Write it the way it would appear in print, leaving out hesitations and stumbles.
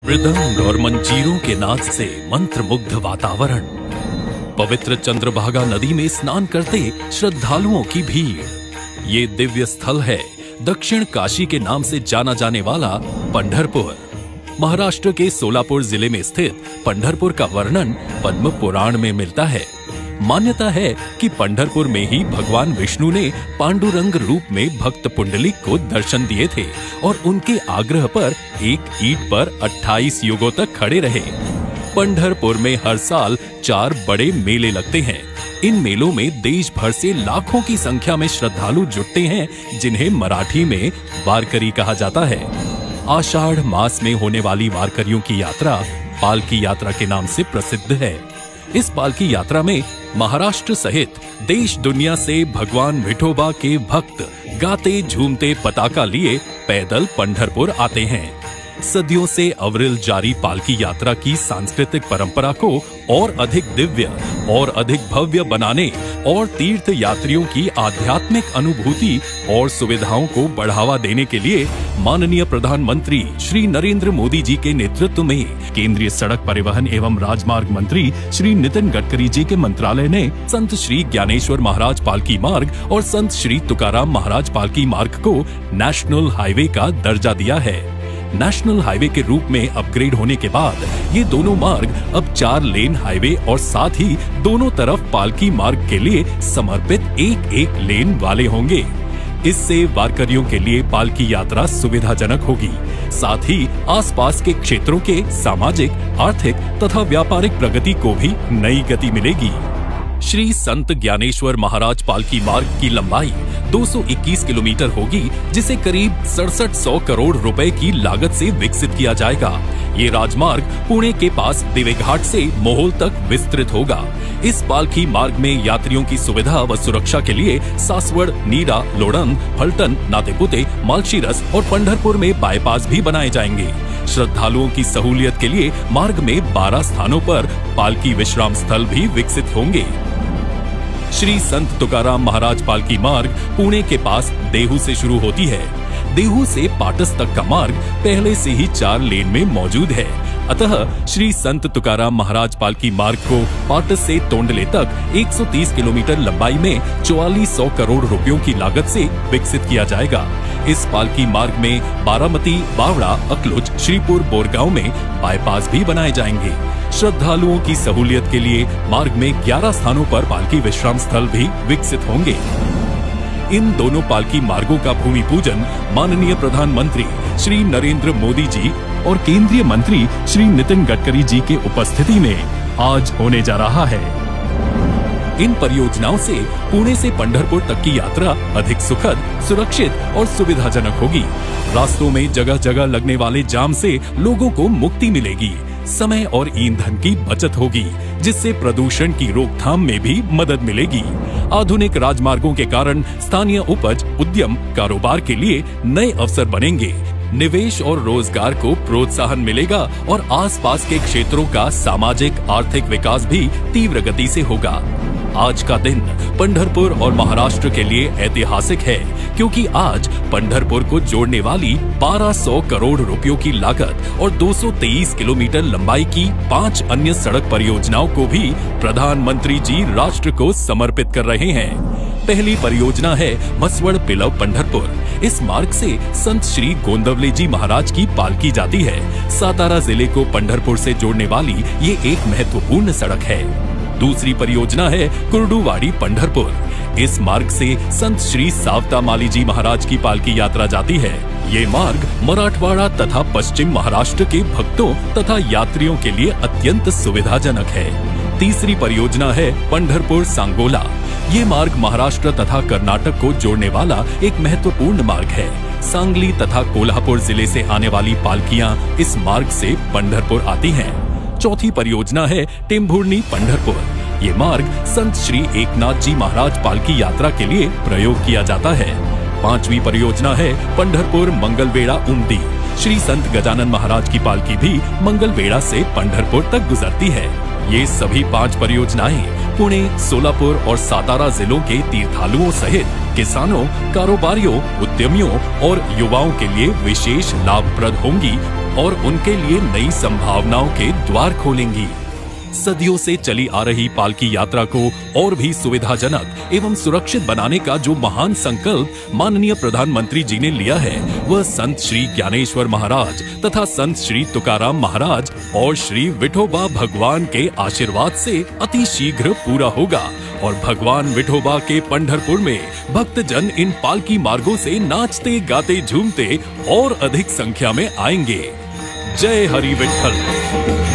मृदंग और मंजीरों के नाद से मंत्रमुग्ध वातावरण, पवित्र चंद्रभागा नदी में स्नान करते श्रद्धालुओं की भीड़। ये दिव्य स्थल है दक्षिण काशी के नाम से जाना जाने वाला पंढरपुर। महाराष्ट्र के सोलापुर जिले में स्थित पंढरपुर का वर्णन पद्म पुराण में मिलता है। मान्यता है कि पंढरपुर में ही भगवान विष्णु ने पांडुरंग रूप में भक्त पुंडलिक को दर्शन दिए थे और उनके आग्रह पर एक ईंट पर 28 युगों तक खड़े रहे। पंढरपुर में हर साल 4 बड़े मेले लगते हैं। इन मेलों में देश भर से लाखों की संख्या में श्रद्धालु जुटते हैं, जिन्हें मराठी में वारकरी कहा जाता है। आषाढ़ मास में होने वाली वारकरियों की यात्रा पालकी यात्रा के नाम से प्रसिद्ध है। इस पालकी यात्रा में महाराष्ट्र सहित देश दुनिया से भगवान विठोबा के भक्त गाते झूमते पताका लिए पैदल पंढरपुर आते हैं। सदियों से अविरल जारी पालकी यात्रा की सांस्कृतिक परंपरा को और अधिक दिव्य और अधिक भव्य बनाने और तीर्थ यात्रियों की आध्यात्मिक अनुभूति और सुविधाओं को बढ़ावा देने के लिए माननीय प्रधानमंत्री श्री नरेंद्र मोदी जी के नेतृत्व में केंद्रीय सड़क परिवहन एवं राजमार्ग मंत्री श्री नितिन गडकरी जी के मंत्रालय ने संत श्री ज्ञानेश्वर महाराज पालकी मार्ग और संत श्री तुकाराम महाराज पालकी मार्ग को नेशनल हाईवे का दर्जा दिया है। नेशनल हाईवे के रूप में अपग्रेड होने के बाद ये दोनों मार्ग अब 4 लेन हाईवे और साथ ही दोनों तरफ पालकी मार्ग के लिए समर्पित एक लेन वाले होंगे। इससे वारकरियों के लिए पालकी यात्रा सुविधाजनक होगी, साथ ही आसपास के क्षेत्रों के सामाजिक, आर्थिक तथा व्यापारिक प्रगति को भी नई गति मिलेगी। श्री संत ज्ञानेश्वर महाराज पालकी मार्ग की लंबाई 221 किलोमीटर होगी, जिसे करीब 6700 करोड़ रुपए की लागत से विकसित किया जाएगा। ये राजमार्ग पुणे के पास दिवेघाट से मोहोल तक विस्तृत होगा। इस पालकी मार्ग में यात्रियों की सुविधा व सुरक्षा के लिए सासवड़, नीरा, लोणंद, फलटन, नातेपुते, मालशीरस और पंढरपुर में बाईपास भी बनाए जाएंगे। श्रद्धालुओं की सहूलियत के लिए मार्ग में 12 स्थानों पर पालकी विश्राम स्थल भी विकसित होंगे। श्री संत तुकाराम महाराज पालकी मार्ग पुणे के पास देहू से शुरू होती है। देहू से पाटस तक का मार्ग पहले से ही 4 लेन में मौजूद है। अतः श्री संत तुकाराम महाराज पालकी मार्ग को पाटस से तोंडले तक 130 किलोमीटर लंबाई में 4400 करोड़ रुपयों की लागत से विकसित किया जाएगा। इस पालकी मार्ग में बारामती, बावड़ा, अकलुज, श्रीपुर, बोरगांव में बाईपास भी बनाए जाएंगे। श्रद्धालुओं की सहूलियत के लिए मार्ग में 11 स्थानों पर पालकी विश्राम स्थल भी विकसित होंगे। इन दोनों पालकी मार्गों का भूमि पूजन माननीय प्रधानमंत्री श्री नरेंद्र मोदी जी और केंद्रीय मंत्री श्री नितिन गडकरी जी के उपस्थिति में आज होने जा रहा है। इन परियोजनाओं से पुणे से पंढरपुर तक की यात्रा अधिक सुखद, सुरक्षित और सुविधाजनक होगी। रास्तों में जगह जगह लगने वाले जाम से लोगों को मुक्ति मिलेगी। समय और ईंधन की बचत होगी, जिससे प्रदूषण की रोकथाम में भी मदद मिलेगी। आधुनिक राजमार्गों के कारण स्थानीय उपज, उद्यम, कारोबार के लिए नए अवसर बनेंगे। निवेश और रोजगार को प्रोत्साहन मिलेगा और आसपास के क्षेत्रों का सामाजिक, आर्थिक विकास भी तीव्र गति से होगा। आज का दिन पंढरपुर और महाराष्ट्र के लिए ऐतिहासिक है, क्योंकि आज पंढरपुर को जोड़ने वाली 1200 करोड़ रुपयों की लागत और 223 किलोमीटर लंबाई की 5 अन्य सड़क परियोजनाओं को भी प्रधानमंत्री जी राष्ट्र को समर्पित कर रहे हैं। पहली परियोजना है मसवड़ पिलव पंढरपुर। इस मार्ग से संत श्री गोंदवले जी महाराज की पालकी जाती है। सातारा जिले को पंढरपुर से जोड़ने वाली ये एक महत्वपूर्ण सड़क है। दूसरी परियोजना है कुर्डुवाड़ी पंढरपुर। इस मार्ग से संत श्री सावता माली जी महाराज की पालकी यात्रा जाती है। ये मार्ग मराठवाड़ा तथा पश्चिम महाराष्ट्र के भक्तों तथा यात्रियों के लिए अत्यंत सुविधाजनक है। तीसरी परियोजना है पंढरपुर सांगोला। ये मार्ग महाराष्ट्र तथा कर्नाटक को जोड़ने वाला एक महत्वपूर्ण मार्ग है। सांगली तथा कोल्हापुर जिले से आने वाली पालकियां इस मार्ग से पंढरपुर आती हैं। चौथी परियोजना है टेम्भुर्णी पंढरपुर। ये मार्ग संत श्री एकनाथ जी महाराज पालकी यात्रा के लिए प्रयोग किया जाता है। पांचवी परियोजना है पंढरपुर मंगलवेढ़ा उमदी। श्री संत गजानन महाराज की पालकी भी मंगलवेढ़ा से पंढरपुर तक गुजरती है। ये सभी 5 परियोजनाएं पुणे, सोलापुर और सातारा जिलों के तीर्थालुओं सहित किसानों, कारोबारियों, उद्यमियों और युवाओं के लिए विशेष लाभप्रद होंगी और उनके लिए नई संभावनाओं के द्वार खोलेंगी। सदियों से चली आ रही पालकी यात्रा को और भी सुविधाजनक एवं सुरक्षित बनाने का जो महान संकल्प माननीय प्रधानमंत्री जी ने लिया है, वह संत श्री ज्ञानेश्वर महाराज तथा संत श्री तुकाराम महाराज और श्री विठोबा भगवान के आशीर्वाद से अति शीघ्र पूरा होगा और भगवान विठोबा के पंढरपुर में भक्तजन इन पालकी मार्गों से नाचते गाते झूमते और अधिक संख्या में आएंगे। जय हरि विठ्ठल।